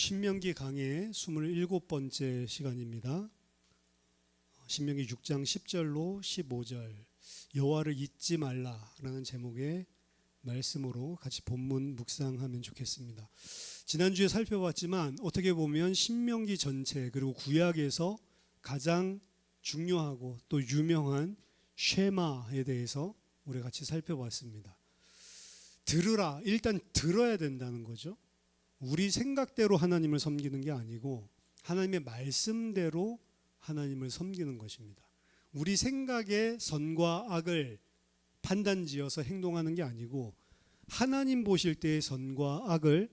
신명기 강의 27번째 시간입니다. 신명기 6장 10절로 15절 여호와를 잊지 말라라는 제목의 말씀으로 같이 본문 묵상하면 좋겠습니다. 지난주에 살펴봤지만 어떻게 보면 신명기 전체 그리고 구약에서 가장 중요하고 또 유명한 쉐마에 대해서 우리 같이 살펴봤습니다. 들으라, 일단 들어야 된다는 거죠. 우리 생각대로 하나님을 섬기는 게 아니고 하나님의 말씀대로 하나님을 섬기는 것입니다. 우리 생각의 선과 악을 판단지어서 행동하는 게 아니고 하나님 보실 때의 선과 악을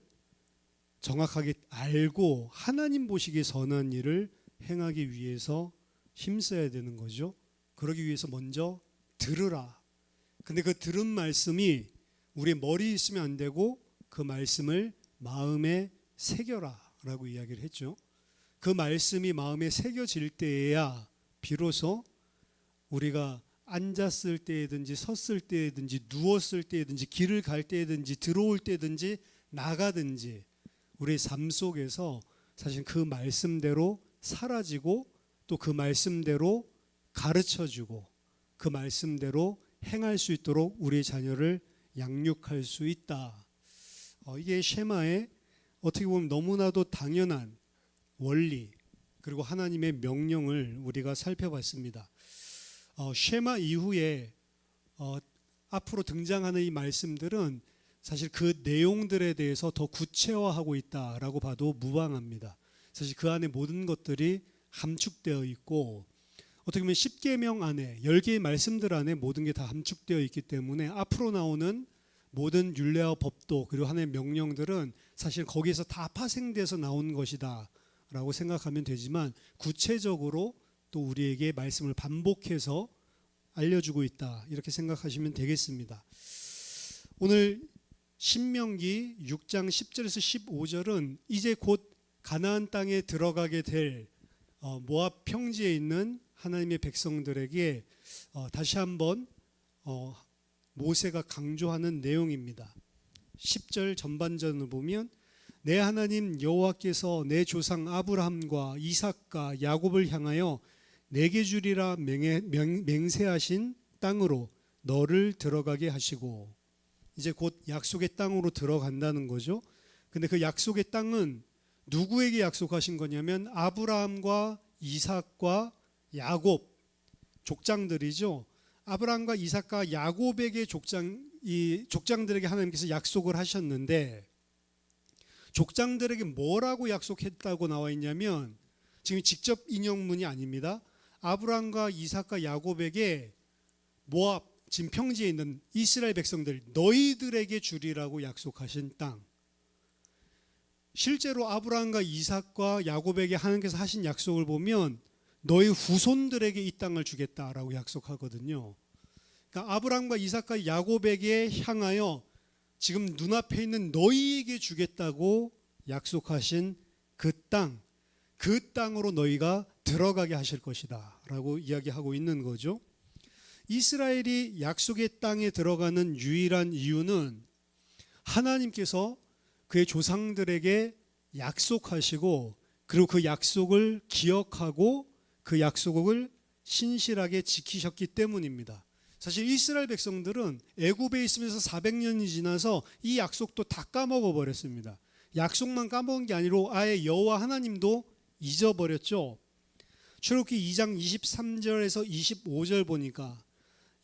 정확하게 알고 하나님 보시기에 선한 일을 행하기 위해서 힘써야 되는 거죠. 그러기 위해서 먼저 들으라. 근데 그 들은 말씀이 우리 머리에 있으면 안 되고 그 말씀을 마음에 새겨라 라고 이야기를 했죠. 그 말씀이 마음에 새겨질 때에야 비로소 우리가 앉았을 때든지 섰을 때든지 누웠을 때든지 길을 갈 때든지 들어올 때든지 나가든지 우리의 삶 속에서 사실 그 말씀대로 사라지고 또 그 말씀대로 가르쳐주고 그 말씀대로 행할 수 있도록 우리의 자녀를 양육할 수 있다. 이게 쉐마의 어떻게 보면 너무나도 당연한 원리 그리고 하나님의 명령을 우리가 살펴봤습니다. 쉐마 이후에 앞으로 등장하는 이 말씀들은 사실 그 내용들에 대해서 더 구체화하고 있다라고 봐도 무방합니다. 사실 그 안에 모든 것들이 함축되어 있고 어떻게 보면 10계명 안에 10개의 말씀들 안에 모든 게 다 함축되어 있기 때문에 앞으로 나오는 모든 율례와 법도 그리고 하나님의 명령들은 사실 거기에서 다 파생돼서 나온 것이다 라고 생각하면 되지만 구체적으로 또 우리에게 말씀을 반복해서 알려주고 있다 이렇게 생각하시면 되겠습니다. 오늘 신명기 6장 10절에서 15절은 이제 곧 가나안 땅에 들어가게 될 모압 평지에 있는 하나님의 백성들에게 다시 한번 모세가 강조하는 내용입니다. 10절 전반전을 보면 내 하나님 여호와께서 내 조상 아브라함과 이삭과 야곱을 향하여 내게 주리라 맹세하신 땅으로 너를 들어가게 하시고 이제 곧 약속의 땅으로 들어간다는 거죠. 근데 그 약속의 땅은 누구에게 약속하신 거냐면 아브라함과 이삭과 야곱 족장들이죠. 아브라함과 이삭과 야곱에게 족장들에게 하나님께서 약속을 하셨는데 족장들에게 뭐라고 약속했다고 나와 있냐면 지금 직접 인용문이 아닙니다. 아브라함과 이삭과 야곱에게 모압 지금 평지에 있는 이스라엘 백성들 너희들에게 주리라고 약속하신 땅. 실제로 아브라함과 이삭과 야곱에게 하나님께서 하신 약속을 보면 너희 후손들에게 이 땅을 주겠다라고 약속하거든요. 그러니까 아브라함과 이삭과 야곱에게 향하여 지금 눈앞에 있는 너희에게 주겠다고 약속하신 그 땅으로 너희가 들어가게 하실 것이다 라고 이야기하고 있는 거죠. 이스라엘이 약속의 땅에 들어가는 유일한 이유는 하나님께서 그의 조상들에게 약속하시고 그리고 그 약속을 기억하고 그 약속을 신실하게 지키셨기 때문입니다. 사실 이스라엘 백성들은 애굽에 있으면서 400년이 지나서 이 약속도 다 까먹어 버렸습니다. 약속만 까먹은 게 아니라 아예 여호와 하나님도 잊어버렸죠. 출애굽기 2장 23절에서 25절 보니까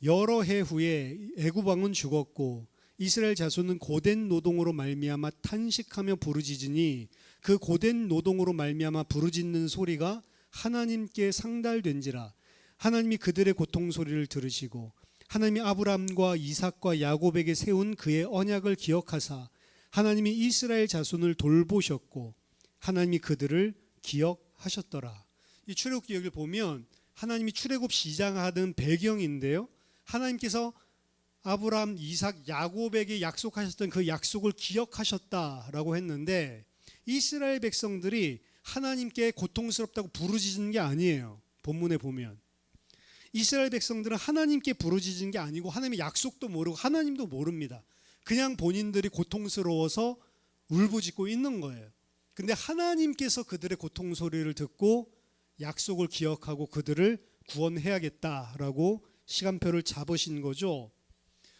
여러 해 후에 애굽 왕은 죽었고 이스라엘 자손은 고된 노동으로 말미암아 탄식하며 부르짖으니 그 고된 노동으로 말미암아 부르짖는 소리가 하나님께 상달된지라 하나님이 그들의 고통 소리를 들으시고 하나님이 아브라함과 이삭과 야곱에게 세운 그의 언약을 기억하사 하나님이 이스라엘 자손을 돌보셨고 하나님이 그들을 기억하셨더라. 이 출애굽기 여기를 보면 하나님이 출애굽 시작하던 배경인데요. 하나님께서 아브라함, 이삭, 야곱에게 약속하셨던 그 약속을 기억하셨다라고 했는데 이스라엘 백성들이 하나님께 고통스럽다고 부르짖는 게 아니에요. 본문에 보면 이스라엘 백성들은 하나님께 부르짖은 게 아니고 하나님의 약속도 모르고 하나님도 모릅니다. 그냥 본인들이 고통스러워서 울부짖고 있는 거예요. 근데 하나님께서 그들의 고통 소리를 듣고 약속을 기억하고 그들을 구원해야겠다라고 시간표를 잡으신 거죠.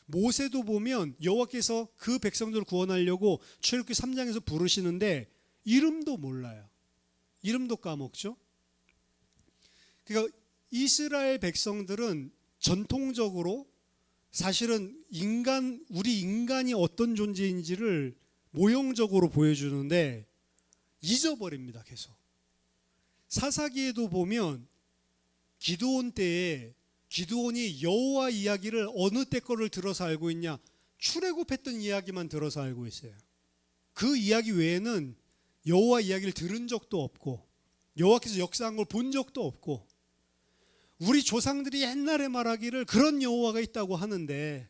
모세도 보면 여호와께서 그 백성들을 구원하려고 출애굽기 3장에서 부르시는데 이름도 몰라요. 이름도 까먹죠. 그러니까 이스라엘 백성들은 전통적으로 사실은 우리 인간이 어떤 존재인지를 모형적으로 보여주는데 잊어버립니다. 계속. 사사기에도 보면 기드온 때에 기드온이 여호와 이야기를 어느 때 거를 들어서 알고 있냐? 출애굽했던 이야기만 들어서 알고 있어요. 그 이야기 외에는 여호와 이야기를 들은 적도 없고 여호와께서 역사한 걸 본 적도 없고, 우리 조상들이 옛날에 말하기를 그런 여호와가 있다고 하는데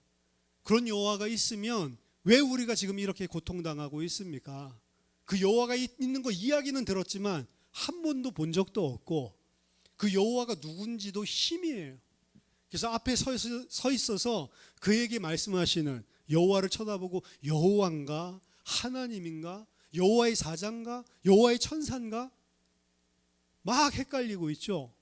그런 여호와가 있으면 왜 우리가 지금 이렇게 고통당하고 있습니까? 그 여호와가 있는 거 이야기는 들었지만 한 번도 본 적도 없고 그 여호와가 누군지도 희미해요. 그래서 앞에 서 있어서 그에게 말씀하시는 여호와를 쳐다보고 여호와인가 하나님인가 여호와의 사자인가 여호와의 천사인가 막 헷갈리고 있죠.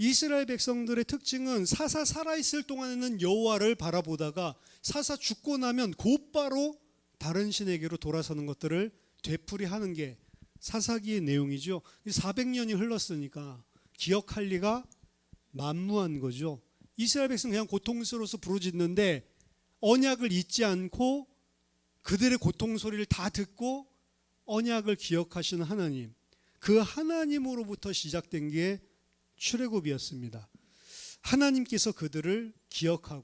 이스라엘 백성들의 특징은 사사 살아있을 동안에는 여호와를 바라보다가 사사 죽고 나면 곧바로 다른 신에게로 돌아서는 것들을 되풀이하는 게 사사기의 내용이죠. 400년이 흘렀으니까 기억할 리가 만무한 거죠. 이스라엘 백성은 그냥 고통스러워서 부르짖는데 언약을 잊지 않고 그들의 고통 소리를 다 듣고 언약을 기억하시는 하나님, 그 하나님으로부터 시작된 게 출애굽이었습니다. 하나님께서 그들을 기억하고,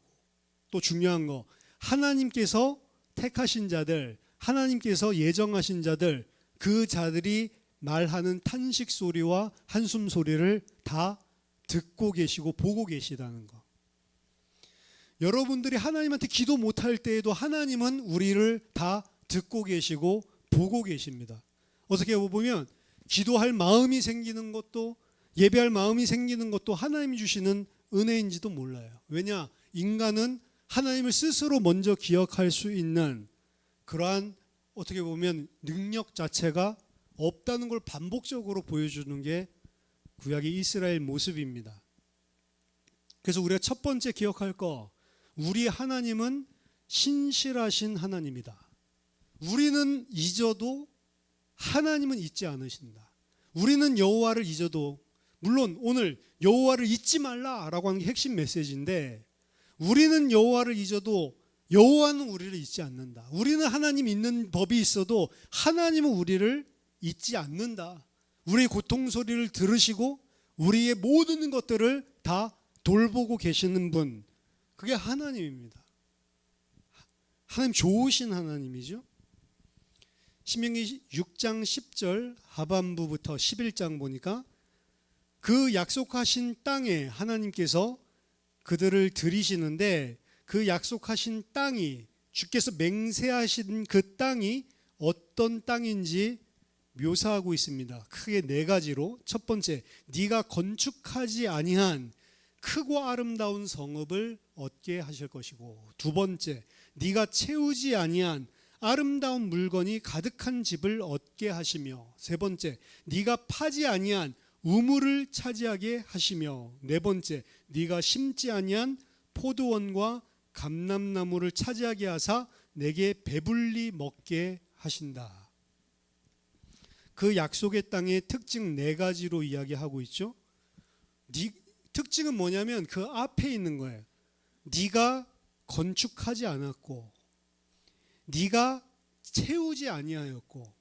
또 중요한 거, 하나님께서 택하신 자들, 하나님께서 예정하신 자들, 그 자들이 말하는 탄식 소리와 한숨 소리를 다 듣고 계시고 보고 계시다는 거. 여러분들이 하나님한테 기도 못할 때에도 하나님은 우리를 다 듣고 계시고 보고 계십니다. 어떻게 보면 기도할 마음이 생기는 것도, 예배할 마음이 생기는 것도 하나님이 주시는 은혜인지도 몰라요. 왜냐? 인간은 하나님을 스스로 먼저 기억할 수 있는 그러한 어떻게 보면 능력 자체가 없다는 걸 반복적으로 보여주는 게 구약의 이스라엘 모습입니다. 그래서 우리가 첫 번째 기억할 거, 우리 하나님은 신실하신 하나님이다. 우리는 잊어도 하나님은 잊지 않으신다. 우리는 여호와를 잊어도, 물론 오늘 여호와를 잊지 말라라고 하는 게 핵심 메시지인데, 우리는 여호와를 잊어도 여호와는 우리를 잊지 않는다. 우리는 하나님 있는 법이 있어도 하나님은 우리를 잊지 않는다. 우리의 고통 소리를 들으시고 우리의 모든 것들을 다 돌보고 계시는 분, 그게 하나님입니다. 하나님 좋으신 하나님이죠. 신명기 6장 10절 하반부부터 11장 보니까 그 약속하신 땅에 하나님께서 그들을 들이시는데, 그 약속하신 땅이, 주께서 맹세하신 그 땅이 어떤 땅인지 묘사하고 있습니다. 크게 네 가지로. 첫 번째, 네가 건축하지 아니한 크고 아름다운 성읍을 얻게 하실 것이고, 두 번째, 네가 채우지 아니한 아름다운 물건이 가득한 집을 얻게 하시며, 세 번째, 네가 파지 아니한 우물을 차지하게 하시며, 네 번째, 네가 심지 아니한 포도원과 감람나무를 차지하게 하사 내게 배불리 먹게 하신다. 그 약속의 땅의 특징 네 가지로 이야기하고 있죠. 특징은 뭐냐면 그 앞에 있는 거예요. 네가 건축하지 않았고, 네가 채우지 아니하였고,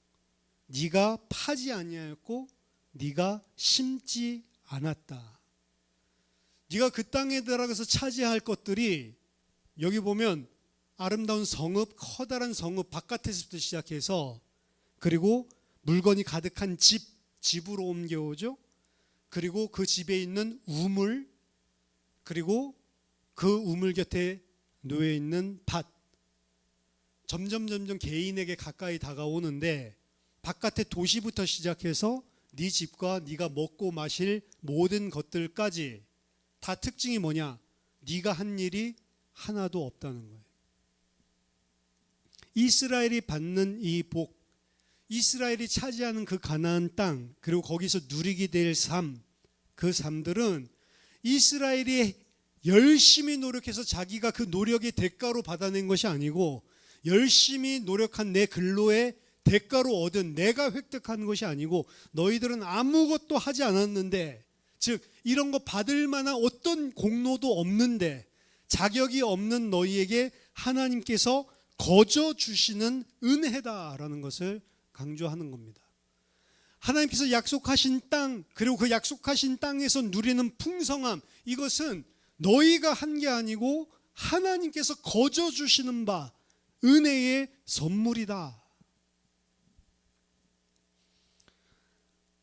네가 파지 아니하였고, 네가 심지 않았다. 네가 그 땅에 들어가서 차지할 것들이, 여기 보면 아름다운 성읍, 커다란 성읍 바깥에서부터 시작해서, 그리고 물건이 가득한 집으로 옮겨오죠. 그리고 그 집에 있는 우물, 그리고 그 우물 곁에 놓여 있는 밭, 점점 개인에게 가까이 다가오는데, 바깥의 도시부터 시작해서 네 집과 네가 먹고 마실 모든 것들까지 다 특징이 뭐냐? 네가 한 일이 하나도 없다는 거예요. 이스라엘이 받는 이 복, 이스라엘이 차지하는 그 가나안 땅, 그리고 거기서 누리게 될 삶, 그 삶들은 이스라엘이 열심히 노력해서 자기가 그 노력의 대가로 받아낸 것이 아니고, 열심히 노력한 내 근로의 대가로 얻은 내가 획득한 것이 아니고, 너희들은 아무것도 하지 않았는데, 즉 이런 거 받을 만한 어떤 공로도 없는데, 자격이 없는 너희에게 하나님께서 거저 주시는 은혜다라는 것을 강조하는 겁니다. 하나님께서 약속하신 땅, 그리고 그 약속하신 땅에서 누리는 풍성함, 이것은 너희가 한 게 아니고 하나님께서 거저 주시는 바 은혜의 선물이다.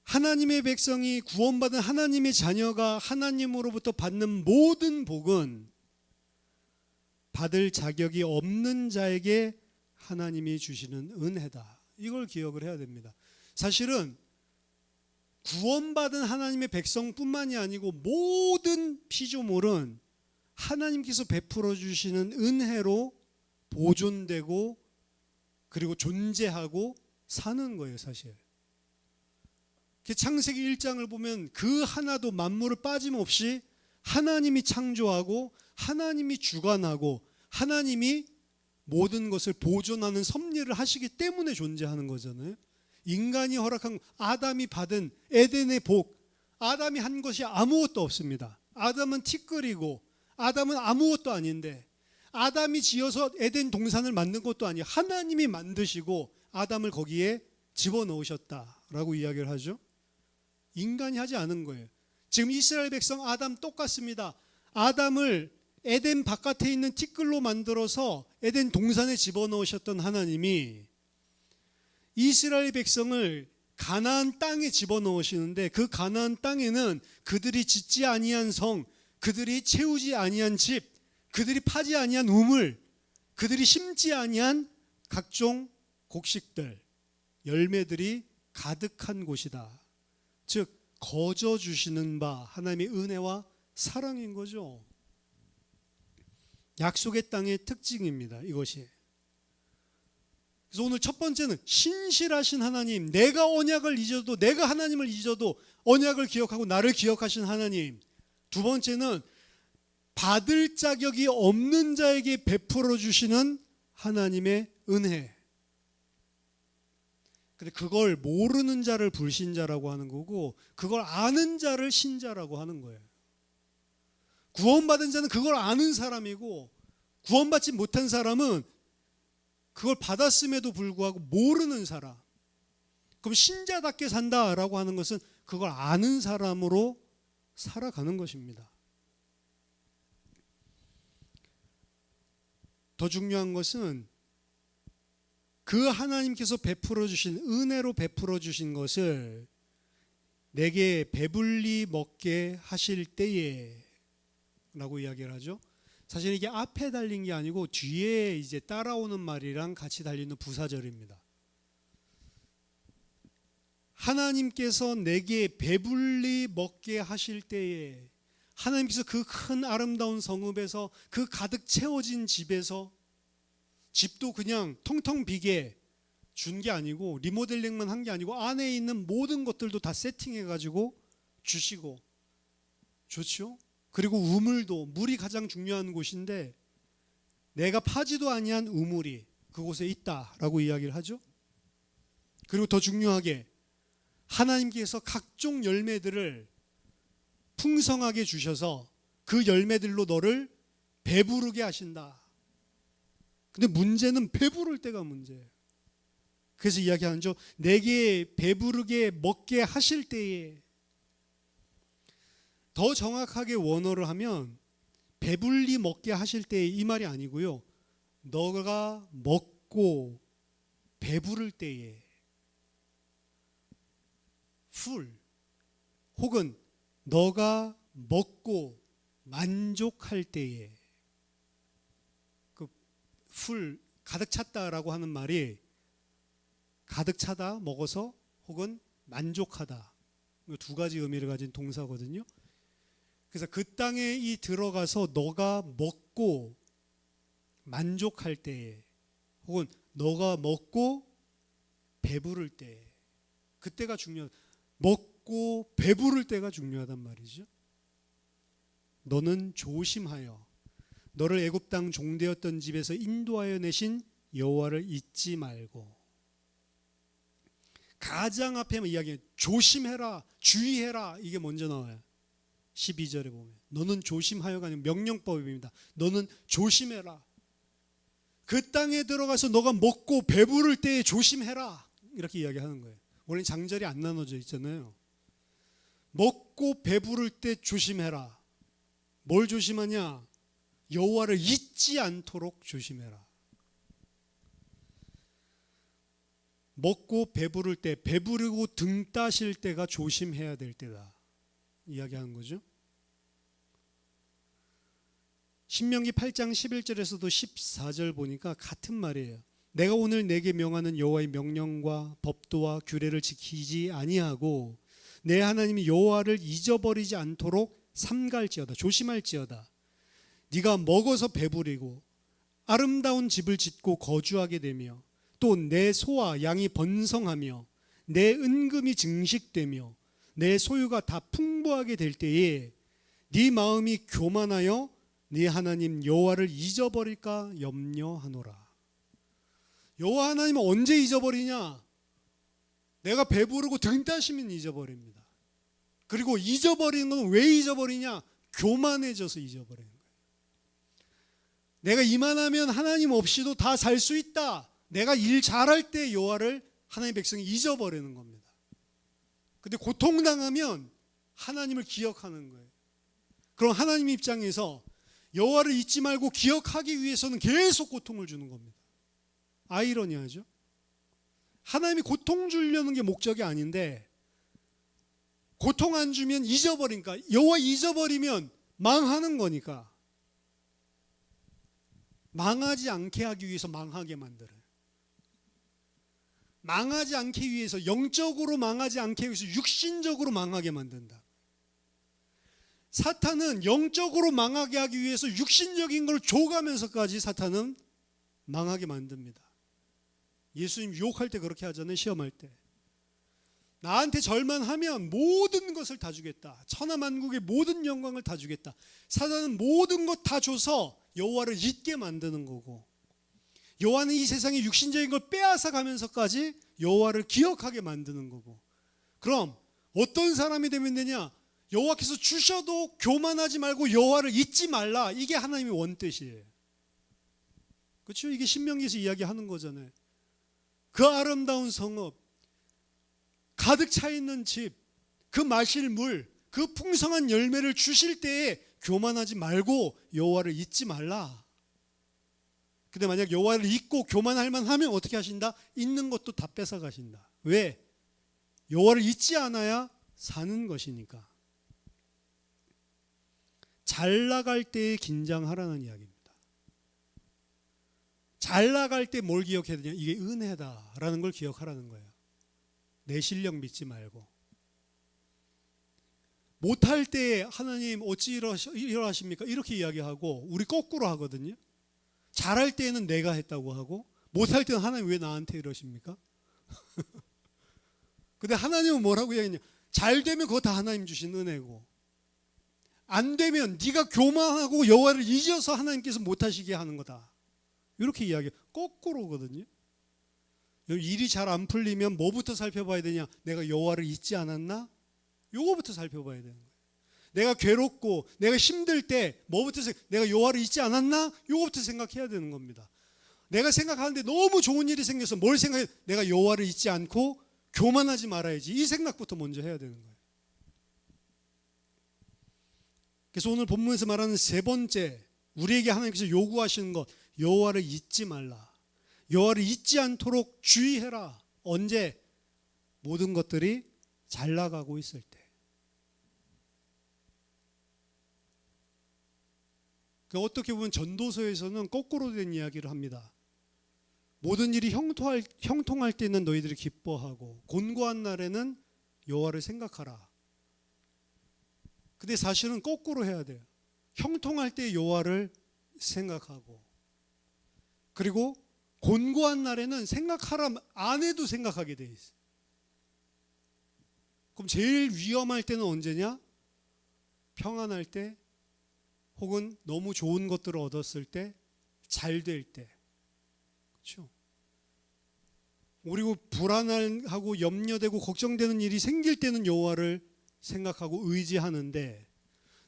하나님의 백성이, 구원받은 하나님의 자녀가 하나님으로부터 받는 모든 복은 받을 자격이 없는 자에게 하나님이 주시는 은혜다. 이걸 기억을 해야 됩니다. 사실은 구원받은 하나님의 백성뿐만이 아니고 모든 피조물은 하나님께서 베풀어 주시는 은혜로 보존되고 그리고 존재하고 사는 거예요, 사실. 창세기 1장을 보면 그 하나도 만물을 빠짐없이 하나님이 창조하고 하나님이 주관하고 하나님이 모든 것을 보존하는 섭리를 하시기 때문에 존재하는 거잖아요. 인간이 허락한, 아담이 받은 에덴의 복, 아담이 한 것이 아무것도 없습니다. 아담은 티끌이고 아담은 아무것도 아닌데, 아담이 지어서 에덴 동산을 만든 것도 아니에요. 하나님이 만드시고 아담을 거기에 집어넣으셨다라고 이야기를 하죠. 인간이 하지 않은 거예요. 지금 이스라엘 백성 아담 똑같습니다. 아담을 에덴 바깥에 있는 티끌로 만들어서 에덴 동산에 집어넣으셨던 하나님이 이스라엘 백성을 가나안 땅에 집어넣으시는데, 그 가나안 땅에는 그들이 짓지 아니한 성, 그들이 채우지 아니한 집, 그들이 파지 아니한 우물, 그들이 심지 아니한 각종 곡식들, 열매들이 가득한 곳이다. 즉 거저 주시는 바 하나님의 은혜와 사랑인 거죠. 약속의 땅의 특징입니다, 이것이. 그래서 오늘 첫 번째는 신실하신 하나님, 내가 언약을 잊어도, 내가 하나님을 잊어도 언약을 기억하고 나를 기억하신 하나님. 두 번째는 받을 자격이 없는 자에게 베풀어 주시는 하나님의 은혜. 근데 그걸 모르는 자를 불신자라고 하는 거고, 그걸 아는 자를 신자라고 하는 거예요. 구원받은 자는 그걸 아는 사람이고, 구원받지 못한 사람은 그걸 받았음에도 불구하고 모르는 사람. 그럼 신자답게 산다라고 하는 것은 그걸 아는 사람으로 살아가는 것입니다. 더 중요한 것은 그 하나님께서 베풀어 주신, 은혜로 베풀어 주신 것을 내게 배불리 먹게 하실 때에 라고 이야기를 하죠. 사실 이게 앞에 달린 게 아니고 뒤에 이제 따라오는 말이랑 같이 달리는 부사절입니다. 하나님께서 내게 배불리 먹게 하실 때에, 하나님께서 그 큰 아름다운 성읍에서, 그 가득 채워진 집에서, 집도 그냥 텅텅 비게 준 게 아니고, 리모델링만 한 게 아니고 안에 있는 모든 것들도 다 세팅해 가지고 주시고, 좋죠? 그리고 우물도, 물이 가장 중요한 곳인데 내가 파지도 아니한 우물이 그곳에 있다라고 이야기를 하죠. 그리고 더 중요하게 하나님께서 각종 열매들을 풍성하게 주셔서 그 열매들로 너를 배부르게 하신다. 근데 문제는 배부를 때가 문제예요. 그래서 이야기하죠. 내게 배부르게 먹게 하실 때에. 더 정확하게 원어를 하면 배불리 먹게 하실 때에, 이 말이 아니고요. 너가 먹고 배부를 때에, 풀, 혹은 너가 먹고 만족할 때에. 그 풀 가득 찼다라고 하는 말이 가득 차다, 먹어서, 혹은 만족하다, 두 가지 의미를 가진 동사거든요. 그래서 그 땅에 들어가서 너가 먹고 만족할 때에, 혹은 너가 먹고 배부를 때, 그때가 중요하다. 먹고 배부를 때가 중요하단 말이죠. 너는 조심하여 너를 애굽 땅 종되었던 집에서 인도하여 내신 여호와를 잊지 말고. 가장 앞에만 이야기해 조심해라, 주의해라, 이게 먼저 나와요. 12절에 보면 너는 조심하여가 아니라 명령법입니다. 너는 조심해라. 그 땅에 들어가서 너가 먹고 배부를 때에 조심해라, 이렇게 이야기하는 거예요. 원래 장절이 안 나눠져 있잖아요. 먹고 배부를 때 조심해라. 뭘 조심하냐? 여호와를 잊지 않도록 조심해라. 먹고 배부를 때, 배부르고 등 따실 때가 조심해야 될 때다 이야기하는 거죠. 신명기 8장 11절에서도 14절 보니까 같은 말이에요. 내가 오늘 내게 명하는 여호와의 명령과 법도와 규례를 지키지 아니하고 내 하나님 여호와를 잊어버리지 않도록 삼갈지어다, 조심할지어다. 네가 먹어서 배부리고 아름다운 집을 짓고 거주하게 되며 또 내 소와 양이 번성하며 내 은금이 증식되며 내 소유가 다 풍부하게 될 때에 네 마음이 교만하여 네 하나님 여호와를 잊어버릴까 염려하노라. 여호와 하나님은 언제 잊어버리냐? 내가 배부르고 등 따시면 잊어버립니다. 그리고 잊어버리는 건 왜 잊어버리냐? 교만해져서 잊어버리는 거예요. 내가 이만하면 하나님 없이도 다 살 수 있다. 내가 일 잘할 때 여호와를 하나님의 백성이 잊어버리는 겁니다. 근데 고통당하면 하나님을 기억하는 거예요. 그럼 하나님 입장에서 여호와를 잊지 말고 기억하기 위해서는 계속 고통을 주는 겁니다. 아이러니하죠? 하나님이 고통 주려는 게 목적이 아닌데 고통 안 주면 잊어버리니까, 여호와 잊어버리면 망하는 거니까 망하지 않게 하기 위해서 망하게 만들어요. 망하지 않기 위해서, 영적으로 망하지 않게 위해서 육신적으로 망하게 만든다. 사탄은 영적으로 망하게 하기 위해서 육신적인 걸 줘가면서까지 사탄은 망하게 만듭니다. 예수님 유혹할 때 그렇게 하잖아요. 시험할 때 나한테 절만 하면 모든 것을 다 주겠다, 천하만국의 모든 영광을 다 주겠다. 사탄은 모든 것 다 줘서 여호와를 잊게 만드는 거고, 여호와는 이 세상의 육신적인 걸 빼앗아 가면서까지 여호와를 기억하게 만드는 거고. 그럼 어떤 사람이 되면 되냐? 여호와께서 주셔도 교만하지 말고 여호와를 잊지 말라, 이게 하나님의 원뜻이에요. 그렇죠? 이게 신명기에서 이야기하는 거잖아요. 그 아름다운 성읍, 가득 차 있는 집, 그 마실 물, 그 풍성한 열매를 주실 때에 교만하지 말고 여호와를 잊지 말라. 근데 만약 여호와를 잊고 교만할 만하면 어떻게 하신다? 있는 것도 다 뺏어 가신다. 왜? 여호와를 잊지 않아야 사는 것이니까. 잘 나갈 때에 긴장하라는 이야기입니다. 잘 나갈 때 뭘 기억해야 되냐? 이게 은혜다라는 걸 기억하라는 거예요. 내 실력 믿지 말고. 못할 때 하나님 어찌 이러하십니까? 이렇게 이야기하고 우리 거꾸로 하거든요. 잘할 때는 내가 했다고 하고 못할 때는 하나님 왜 나한테 이러십니까? 근데 하나님은 뭐라고 이야기했냐? 잘 되면 그거 다 하나님 주신 은혜고, 안 되면 네가 교만하고 여호와를 잊어서 하나님께서 못하시게 하는 거다, 이렇게 이야기해요. 거꾸로거든요. 일이 잘 안 풀리면 뭐부터 살펴봐야 되냐? 내가 여호와를 잊지 않았나? 요거부터 살펴봐야 되는 거예요. 내가 괴롭고 내가 힘들 때 뭐부터 내가 여호와를 잊지 않았나? 요거부터 생각해야 되는 겁니다. 내가 생각하는데 너무 좋은 일이 생겨서 뭘 생각해? 내가 여호와를 잊지 않고 교만하지 말아야지, 이 생각부터 먼저 해야 되는 거예요. 그래서 오늘 본문에서 말하는 세 번째, 우리에게 하나님께서 요구하시는 것, 여호와를 잊지 말라. 여호와를 잊지 않도록 주의해라. 언제? 모든 것들이 잘 나가고 있을 때. 어떻게 보면 전도서에서는 거꾸로 된 이야기를 합니다. 모든 일이 형통할 때는 너희들이 기뻐하고 곤고한 날에는 여호와를 생각하라. 근데 사실은 거꾸로 해야 돼요. 형통할 때 여호와를 생각하고, 그리고 곤고한 날에는 생각하라 안 해도 생각하게 돼 있어요. 그럼 제일 위험할 때는 언제냐? 평안할 때, 혹은 너무 좋은 것들을 얻었을 때, 잘 될 때. 그렇죠? 그리고 불안하고 염려되고 걱정되는 일이 생길 때는 여호와를 생각하고 의지하는데,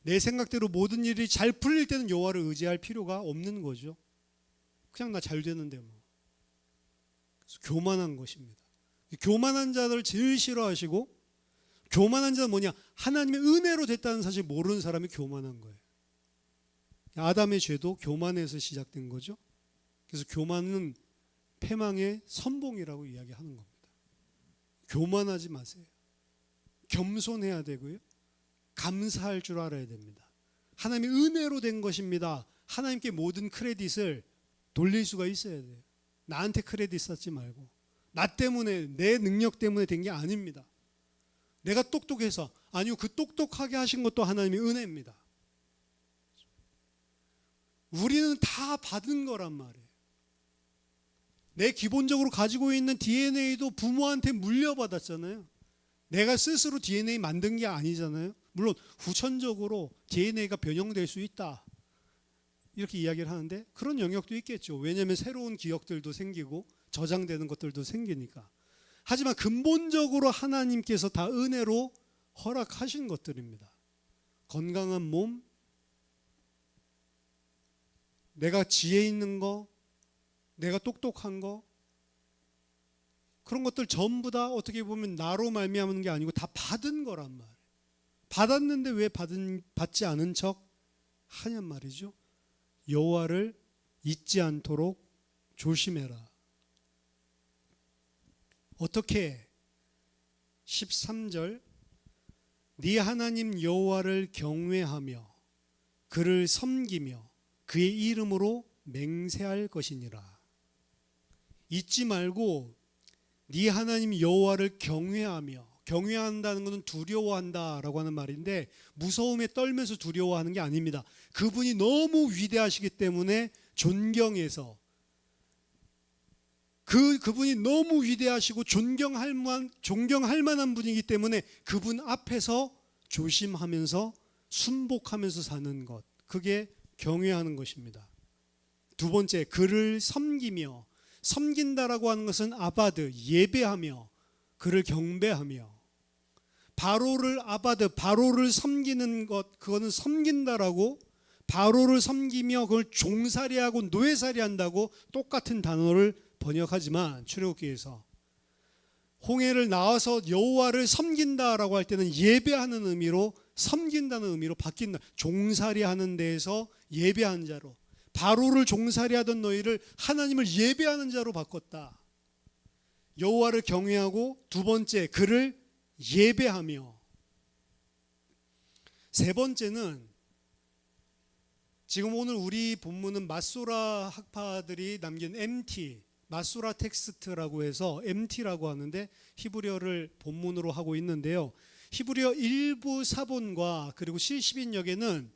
내 생각대로 모든 일이 잘 풀릴 때는 여호와를 의지할 필요가 없는 거죠. 그냥 나 잘 되는데 뭐. 그래서 교만한 것입니다. 교만한 자들을 제일 싫어하시고, 교만한 자는 뭐냐? 하나님의 은혜로 됐다는 사실 모르는 사람이 교만한 거예요. 아담의 죄도 교만에서 시작된 거죠. 그래서 교만은 패망의 선봉이라고 이야기하는 겁니다. 교만하지 마세요. 겸손해야 되고요. 감사할 줄 알아야 됩니다. 하나님의 은혜로 된 것입니다. 하나님께 모든 크레딧을 돌릴 수가 있어야 돼요. 나한테 크레딧 쌓지 말고, 나 때문에, 내 능력 때문에 된 게 아닙니다. 내가 똑똑해서, 아니요, 그 똑똑하게 하신 것도 하나님의 은혜입니다. 우리는 다 받은 거란 말이에요. 내 기본적으로 가지고 있는 DNA도 부모한테 물려받았잖아요. 내가 스스로 DNA 만든 게 아니잖아요. 물론 후천적으로 DNA가 변형될 수 있다, 이렇게 이야기를 하는데 그런 영역도 있겠죠. 왜냐하면 새로운 기억들도 생기고 저장되는 것들도 생기니까. 하지만 근본적으로 하나님께서 다 은혜로 허락하신 것들입니다. 건강한 몸, 내가 지혜 있는 거, 내가 똑똑한 거, 그런 것들 전부 다 어떻게 보면 나로 말미암은 게 아니고 다 받은 거란 말이에요. 받았는데 왜 받지 않은 척 하냔 말이죠. 여호와를 잊지 않도록 조심해라. 어떻게? 13절, 네 하나님 여호와를 경외하며 그를 섬기며 그의 이름으로 맹세할 것이니라. 잊지 말고 네 하나님 여호와를 경외하며, 경외한다는 것은 두려워한다라고 하는 말인데 무서움에 떨면서 두려워하는 게 아닙니다. 그분이 너무 위대하시기 때문에 존경해서, 그분이 너무 위대하시고 존경할 만한 분이기 때문에 그분 앞에서 조심하면서 순복하면서 사는 것, 그게 경외하는 것입니다. 두 번째, 그를 섬기며, 섬긴다라고 하는 것은 아바드, 예배하며 그를 경배하며, 바로를 아바드, 바로를 섬기는 것, 그거는 섬긴다라고, 바로를 섬기며 그걸 종살이하고 노예살이한다고 똑같은 단어를 번역하지만 출애굽기에서 홍해를 나와서 여호와를 섬긴다라고 할 때는 예배하는 의미로, 섬긴다는 의미로 바뀐다. 종살이하는 데에서 예배하는 자로, 바로를 종살이하던 너희를 하나님을 예배하는 자로 바꿨다. 여호와를 경외하고, 두 번째 그를 예배하며, 세 번째는 지금 오늘 우리 본문은 마소라 학파들이 남긴 MT, 마소라 텍스트라고 해서 MT라고 하는데 히브리어를 본문으로 하고 있는데요. 히브리어 일부 사본과 그리고 70인역에는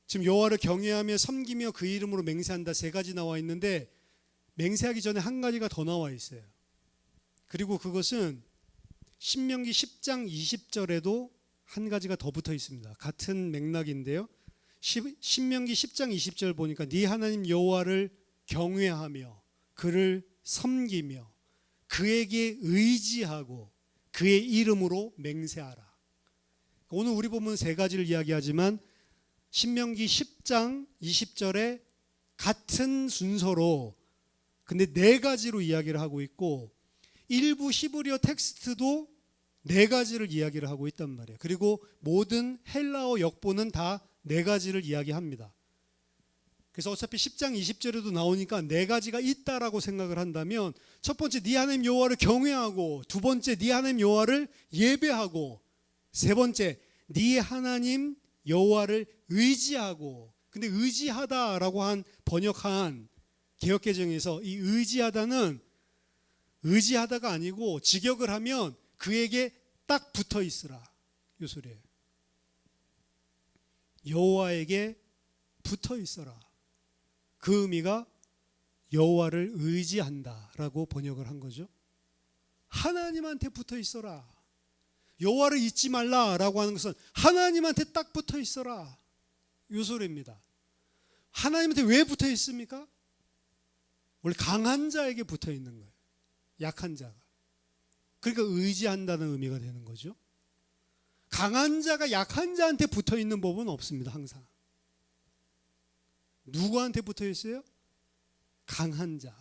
지금 여호와를 경외하며 섬기며 그 이름으로 맹세한다 세 가지 나와 있는데, 맹세하기 전에 한 가지가 더 나와 있어요. 그리고 그것은 신명기 10장 20절에도 한 가지가 더 붙어 있습니다. 같은 맥락인데요. 신명기 10장 20절 보니까 네 하나님 여호와를 경외하며 그를 섬기며 그에게 의지하고 그의 이름으로 맹세하라. 오늘 우리 본문 세 가지를 이야기하지만 신명기 10장 20절에 같은 순서로 근데 네 가지로 이야기를 하고 있고, 일부 히브리어 텍스트도 네 가지를 이야기를 하고 있단 말이에요. 그리고 모든 헬라어 역본은 다 네 가지를 이야기합니다. 그래서 어차피 10장 20절에도 나오니까 네 가지가 있다라고 생각을 한다면, 첫 번째 네 하나님 여호와를 경외하고, 두 번째 네 하나님 여호와를 예배하고, 세 번째 네 하나님 여호와를 의지하고. 근데 의지하다라고 한 번역한 개역개정에서 이 의지하다는 의지하다가 아니고 직역을 하면 그에게 딱 붙어 있으라, 이 소리예요. 여호와에게 붙어 있어라. 그 의미가 여호와를 의지한다라고 번역을 한 거죠. 하나님한테 붙어 있어라. 여호와를 잊지 말라라고 하는 것은 하나님한테 딱 붙어 있어라, 이 소리입니다. 하나님한테 왜 붙어 있습니까? 원래 강한 자에게 붙어 있는 거예요. 약한 자가. 그러니까 의지한다는 의미가 되는 거죠. 강한 자가 약한 자한테 붙어 있는 법은 없습니다. 항상 누구한테 붙어 있어요? 강한 자.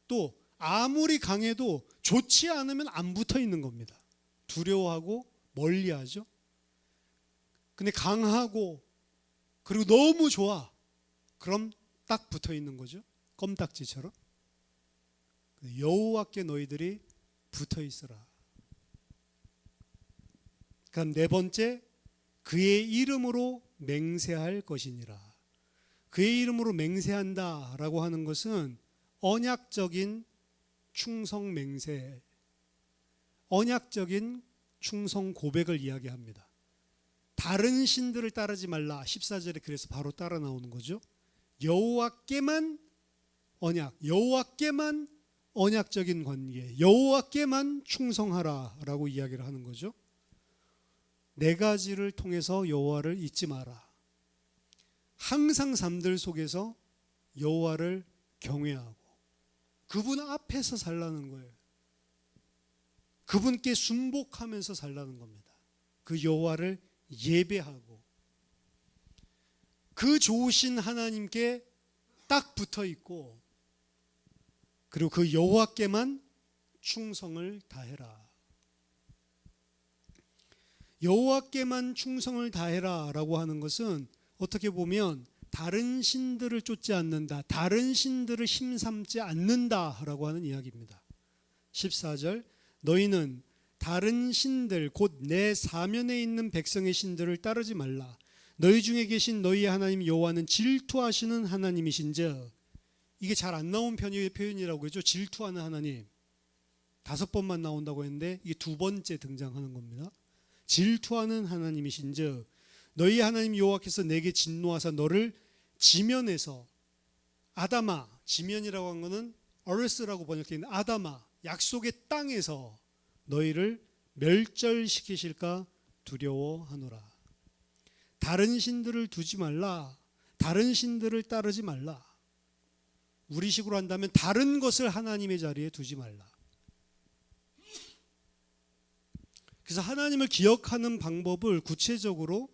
또 아무리 강해도 좋지 않으면 안 붙어 있는 겁니다. 두려워하고 멀리하죠. 근데 강하고 그리고 너무 좋아, 그럼 딱 붙어 있는 거죠. 껌딱지처럼. 여호와께 너희들이 붙어 있어라. 그럼 네 번째, 그의 이름으로 맹세할 것이니라. 그의 이름으로 맹세한다라고 하는 것은 언약적인 충성 맹세, 언약적인 충성 고백을 이야기합니다. 다른 신들을 따르지 말라. 14절에 그래서 바로 따라 나오는 거죠. 여호와께만 언약, 여호와께만 언약적인 관계, 여호와께만 충성하라라고 이야기를 하는 거죠. 네 가지를 통해서 여호와를 잊지 마라. 항상 삶들 속에서 여호와를 경외하고 그분 앞에서 살라는 거예요. 그분께 순복하면서 살라는 겁니다. 그 여호와를 예배하고 그 좋으신 하나님께 딱 붙어 있고, 그리고 그 여호와께만 충성을 다해라. 여호와께만 충성을 다해라라고 하는 것은 어떻게 보면 다른 신들을 쫓지 않는다, 다른 신들을 힘삼지 않는다라고 하는 이야기입니다. 14절, 너희는 다른 신들 곧 내 사면에 있는 백성의 신들을 따르지 말라. 너희 중에 계신 너희의 하나님 여호와는 질투하시는 하나님이신즉. 이게 잘 안 나온 표현이라고 했죠. 질투하는 하나님. 5번만 나온다고 했는데 이게 2번째 등장하는 겁니다. 질투하는 하나님이신즉 너희 하나님 여호와께서 내게 진노하사 너를 지면에서, 아다마, 지면이라고 한 것은 어르스라고 번역되어 있는 아다마, 약속의 땅에서 너희를 멸절시키실까 두려워하노라. 다른 신들을 두지 말라. 다른 신들을 따르지 말라. 우리식으로 한다면 다른 것을 하나님의 자리에 두지 말라. 그래서 하나님을 기억하는 방법을 구체적으로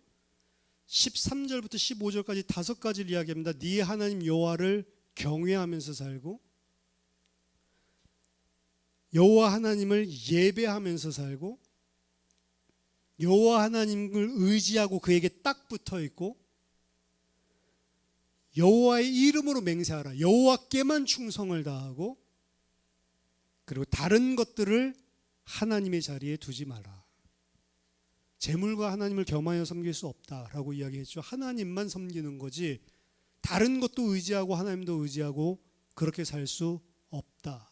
13절부터 15절까지 5가지를 이야기합니다. 네 하나님 여호와를 경외하면서 살고, 여호와 하나님을 예배하면서 살고, 여호와 하나님을 의지하고 그에게 딱 붙어 있고, 여호와의 이름으로 맹세하라. 여호와께만 충성을 다하고, 그리고 다른 것들을 하나님의 자리에 두지 마라. 재물과 하나님을 겸하여 섬길 수 없다라고 이야기했죠. 하나님만 섬기는 거지 다른 것도 의지하고 하나님도 의지하고 그렇게 살 수 없다.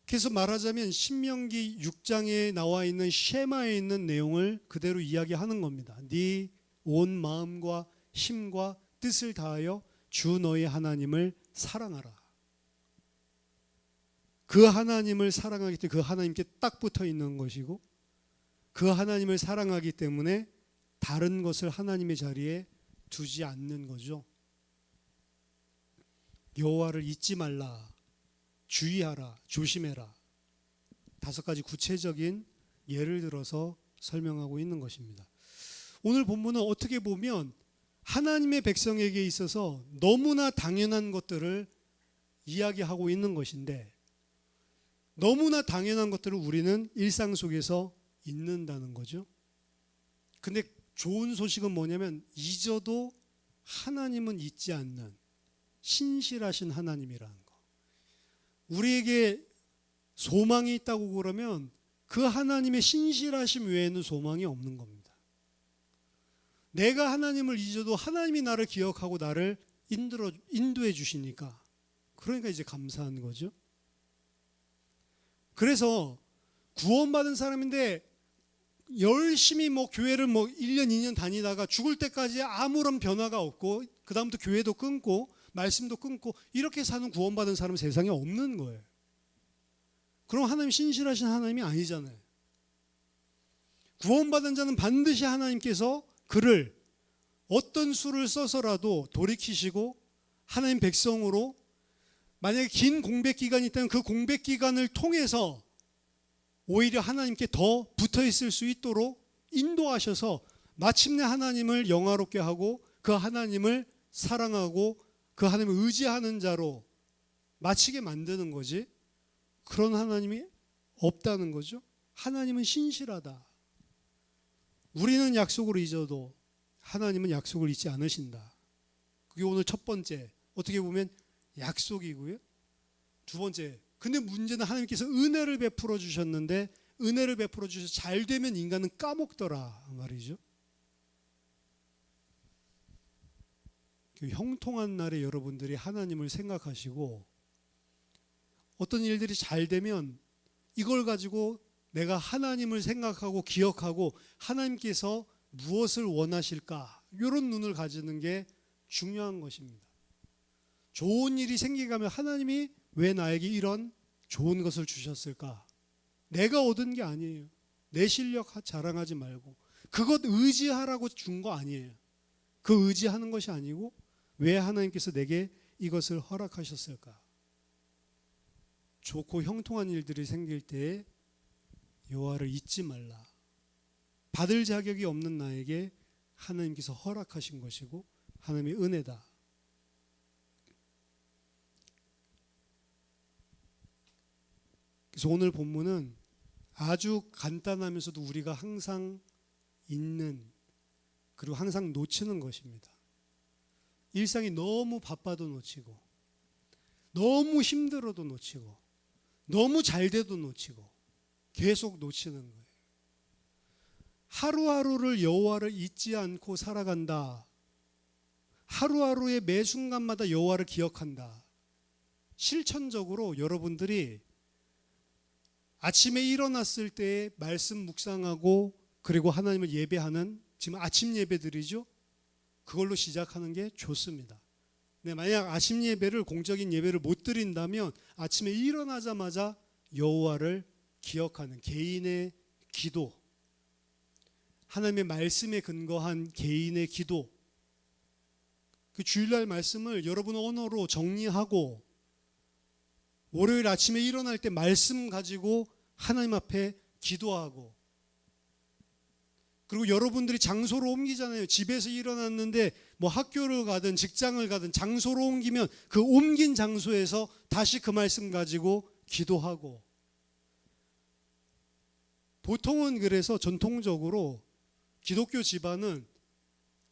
그래서 말하자면 신명기 6장에 나와 있는 쉐마에 있는 내용을 그대로 이야기하는 겁니다. 네 온 마음과 힘과 뜻을 다하여 주 너희 하나님을 사랑하라. 그 하나님을 사랑하기 때문에 그 하나님께 딱 붙어 있는 것이고, 그 하나님을 사랑하기 때문에 다른 것을 하나님의 자리에 두지 않는 거죠. 여호와를 잊지 말라, 주의하라, 조심해라. 5가지 구체적인 예를 들어서 설명하고 있는 것입니다. 오늘 본문은 어떻게 보면 하나님의 백성에게 있어서 너무나 당연한 것들을 이야기하고 있는 것인데, 너무나 당연한 것들을 우리는 일상 속에서 잊는다는 거죠. 근데 좋은 소식은 뭐냐면 잊어도 하나님은 잊지 않는 신실하신 하나님이라는 거. 우리에게 소망이 있다고 그러면 그 하나님의 신실하심 외에는 소망이 없는 겁니다. 내가 하나님을 잊어도 하나님이 나를 기억하고 나를 인도해 주시니까, 그러니까 이제 감사한 거죠. 그래서 구원받은 사람인데 열심히 교회를 1년 2년 다니다가 죽을 때까지 아무런 변화가 없고, 그 다음부터 교회도 끊고 말씀도 끊고 이렇게 사는 구원받은 사람은 세상에 없는 거예요. 그럼 하나님 신실하신 하나님이 아니잖아요. 구원받은 자는 반드시 하나님께서 그를 어떤 수를 써서라도 돌이키시고 하나님 백성으로, 만약에 긴 공백 기간이 있다면 그 공백 기간을 통해서 오히려 하나님께 더 붙어 있을 수 있도록 인도하셔서 마침내 하나님을 영화롭게 하고 그 하나님을 사랑하고 그 하나님을 의지하는 자로 마치게 만드는 거지, 그런 하나님이 없다는 거죠. 하나님은 신실하다. 우리는 약속을 잊어도 하나님은 약속을 잊지 않으신다. 그게 오늘 첫 번째, 어떻게 보면 약속이고요. 두 번째, 근데 문제는 하나님께서 은혜를 베풀어 주셨는데 은혜를 베풀어 주셔서 잘 되면 인간은 까먹더라 말이죠. 그 형통한 날에 여러분들이 하나님을 생각하시고 어떤 일들이 잘 되면 이걸 가지고 내가 하나님을 생각하고 기억하고 하나님께서 무엇을 원하실까, 이런 눈을 가지는 게 중요한 것입니다. 좋은 일이 생기가면 하나님이 왜 나에게 이런 좋은 것을 주셨을까? 내가 얻은 게 아니에요. 내 실력 자랑하지 말고 그것 의지하라고 준 거 아니에요. 그 의지하는 것이 아니고 왜 하나님께서 내게 이것을 허락하셨을까? 좋고 형통한 일들이 생길 때 여호와를 잊지 말라. 받을 자격이 없는 나에게 하나님께서 허락하신 것이고 하나님의 은혜다. 그래서 오늘 본문은 아주 간단하면서도 우리가 항상 있는, 그리고 항상 놓치는 것입니다. 일상이 너무 바빠도 놓치고, 너무 힘들어도 놓치고, 너무 잘 돼도 놓치고, 계속 놓치는 거예요. 하루하루를 여호와를 잊지 않고 살아간다. 하루하루의 매 순간마다 여호와를 기억한다. 실천적으로 여러분들이 아침에 일어났을 때 말씀 묵상하고 그리고 하나님을 예배하는, 지금 아침 예배들이죠. 그걸로 시작하는 게 좋습니다. 네, 만약 아침 예배를, 공적인 예배를 못 드린다면 아침에 일어나자마자 여호와를 기억하는 개인의 기도, 하나님의 말씀에 근거한 개인의 기도, 그 주일날 말씀을 여러분 언어로 정리하고 월요일 아침에 일어날 때 말씀 가지고 하나님 앞에 기도하고, 그리고 여러분들이 장소로 옮기잖아요. 집에서 일어났는데 뭐 학교를 가든 직장을 가든 장소로 옮기면 그 옮긴 장소에서 다시 그 말씀 가지고 기도하고, 보통은 그래서 전통적으로 기독교 집안은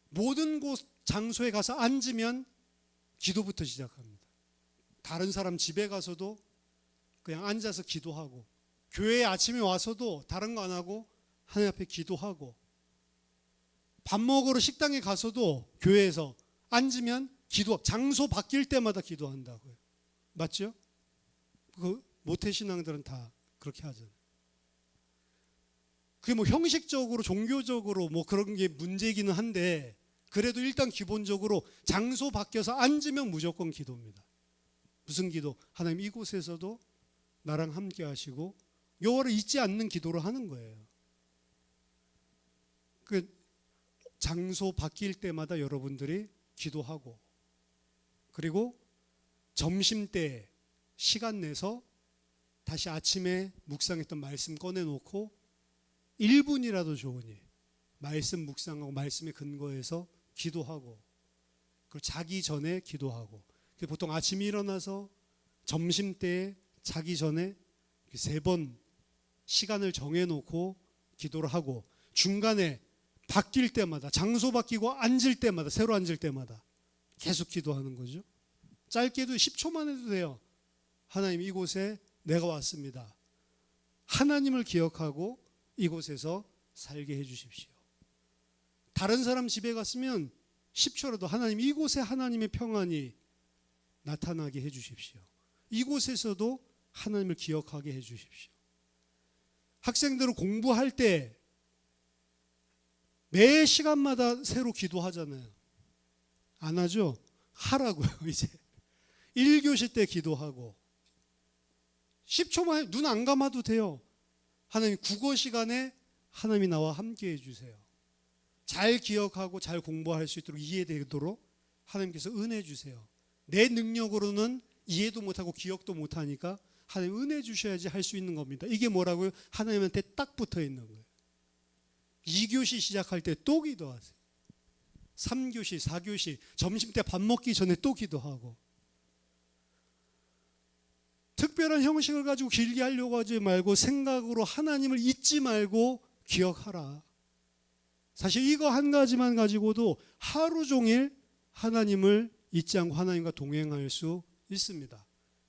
모든 곳 장소에 가서 앉으면 기도부터 시작합니다. 다른 사람 집에 가서도 그냥 앉아서 기도하고, 교회에 아침에 와서도 다른 거 안 하고 하나님 앞에 기도하고, 밥 먹으러 식당에 가서도 교회에서 앉으면 장소 바뀔 때마다 기도한다고요. 맞죠? 그 모태신앙들은 다 그렇게 하잖아요. 그게 뭐 형식적으로 종교적으로 뭐 그런 게 문제이기는 한데, 그래도 일단 기본적으로 장소 바뀌어서 앉으면 무조건 기도입니다. 무슨 기도? 하나님 이곳에서도 나랑 함께 하시고 여호와를 잊지 않는 기도를 하는 거예요. 그 장소 바뀔 때마다 여러분들이 기도하고, 그리고 점심때 시간 내서 다시 아침에 묵상했던 말씀 꺼내놓고 1분이라도 좋으니 말씀 묵상하고 말씀에 근거해서 기도하고, 그리고 자기 전에 기도하고, 보통 아침에 일어나서 점심때 자기 전에 3번 시간을 정해놓고 기도를 하고, 중간에 바뀔 때마다, 장소 바뀌고 앉을 때마다, 새로 앉을 때마다 계속 기도하는 거죠. 짧게도 10초만 해도 돼요. 하나님, 이곳에 내가 왔습니다. 하나님을 기억하고 이곳에서 살게 해주십시오. 다른 사람 집에 갔으면 10초라도 하나님, 이곳에 하나님의 평안이 나타나게 해주십시오. 이곳에서도 하나님을 기억하게 해주십시오. 학생들은 공부할 때 매 시간마다 새로 기도하잖아요. 안 하죠? 하라고요. 이제 1교시 때 기도하고 10초만 눈 안 감아도 돼요. 하나님 국어 시간에 하나님이 나와 함께 해주세요. 잘 기억하고 잘 공부할 수 있도록 이해되도록 하나님께서 은혜 주세요. 내 능력으로는 이해도 못하고 기억도 못하니까 하나님 은혜 주셔야지 할 수 있는 겁니다. 이게 뭐라고요? 하나님한테 딱 붙어 있는 거예요. 2교시 시작할 때 또 기도하세요. 3교시, 4교시, 점심때 밥 먹기 전에 또 기도하고. 특별한 형식을 가지고 길게 하려고 하지 말고 생각으로 하나님을 잊지 말고 기억하라. 사실 이거 한 가지만 가지고도 하루 종일 하나님을 잊지 않고 하나님과 동행할 수 있습니다.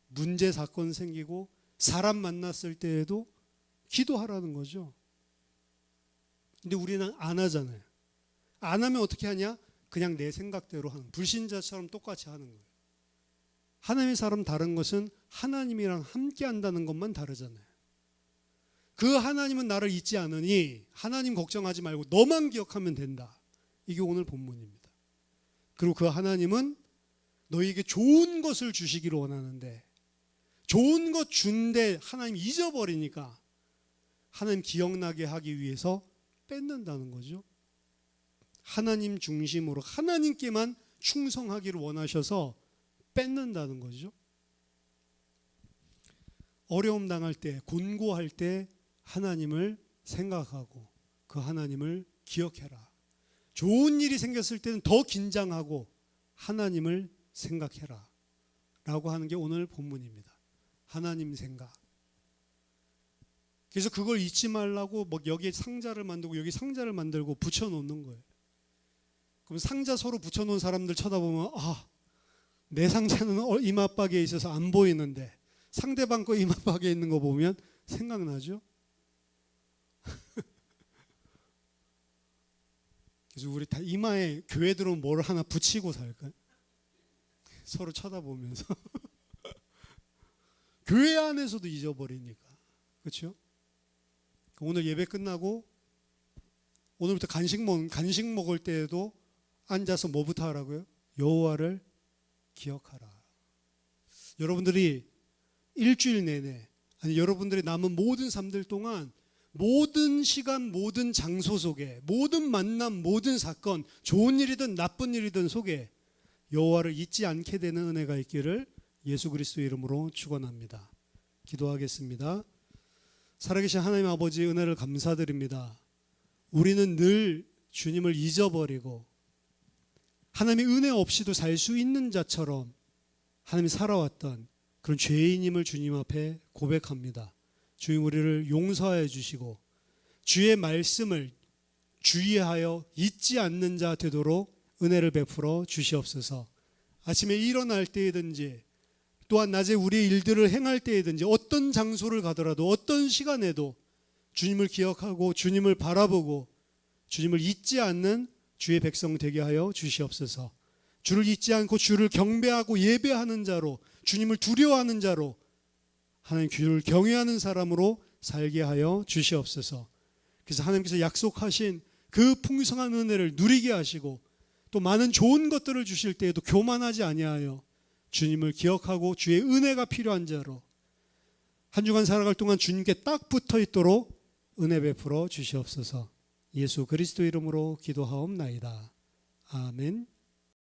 문제 사건 생기고 사람 만났을 때에도 기도하라는 거죠. 근데 우리는 안 하잖아요. 안 하면 어떻게 하냐? 그냥 내 생각대로 하는, 불신자처럼 똑같이 하는 거예요. 하나님의 사람 다른 것은 하나님이랑 함께 한다는 것만 다르잖아요. 그 하나님은 나를 잊지 않으니 하나님 걱정하지 말고 너만 기억하면 된다. 이게 오늘 본문입니다. 그리고 그 하나님은 너희에게 좋은 것을 주시기를 원하는데 좋은 것 준데 하나님 잊어버리니까 하나님 기억나게 하기 위해서 뺏는다는 거죠. 하나님 중심으로 하나님께만 충성하기를 원하셔서 뺏는다는 거죠. 어려움 당할 때, 곤고할 때 하나님을 생각하고 그 하나님을 기억해라. 좋은 일이 생겼을 때는 더 긴장하고 하나님을 생각해라 라고 하는 게 오늘 본문입니다. 하나님 생각. 그래서 그걸 잊지 말라고 뭐 여기에 상자를 만들고 여기 상자를 만들고 붙여놓는 거예요. 그럼 상자 서로 붙여놓은 사람들 쳐다보면 내 상자는 이마박에 있어서 안 보이는데 상대방 거 이마박에 있는 거 보면 생각나죠? 그래서 우리 다 이마에 교회 들어오면 뭘 하나 붙이고 살까요? 서로 쳐다보면서 교회 안에서도 잊어버리니까. 그렇죠? 오늘 예배 끝나고 오늘부터 간식 먹을 때에도 앉아서 뭐부터 하라고요? 여호와를 기억하라. 여러분들이 일주일 내내 아니 여러분들이 남은 모든 삶들 동안 모든 시간 모든 장소 속에 모든 만남 모든 사건 좋은 일이든 나쁜 일이든 속에 여호와를 잊지 않게 되는 은혜가 있기를 예수 그리스도의 이름으로 축원합니다. 기도하겠습니다. 살아계신 하나님 아버지 은혜를 감사드립니다. 우리는 늘 주님을 잊어버리고 하나님의 은혜 없이도 살 수 있는 자처럼 하나님이 살아왔던 그런 죄인임을 주님 앞에 고백합니다. 주님 우리를 용서하여 주시고 주의 말씀을 주의하여 잊지 않는 자 되도록 은혜를 베풀어 주시옵소서. 아침에 일어날 때이든지 또한 낮에 우리의 일들을 행할 때이든지 어떤 장소를 가더라도 어떤 시간에도 주님을 기억하고 주님을 바라보고 주님을 잊지 않는 주의 백성 되게 하여 주시옵소서. 주를 잊지 않고 주를 경배하고 예배하는 자로 주님을 두려워하는 자로 하나님 주를 경외하는 사람으로 살게 하여 주시옵소서. 그래서 하나님께서 약속하신 그 풍성한 은혜를 누리게 하시고 또 많은 좋은 것들을 주실 때에도 교만하지 아니하여 주님을 기억하고 주의 은혜가 필요한 자로 한 주간 살아갈 동안 주님께 딱 붙어 있도록 은혜 베풀어 주시옵소서. 예수 그리스도 이름으로 기도하옵나이다. 아멘.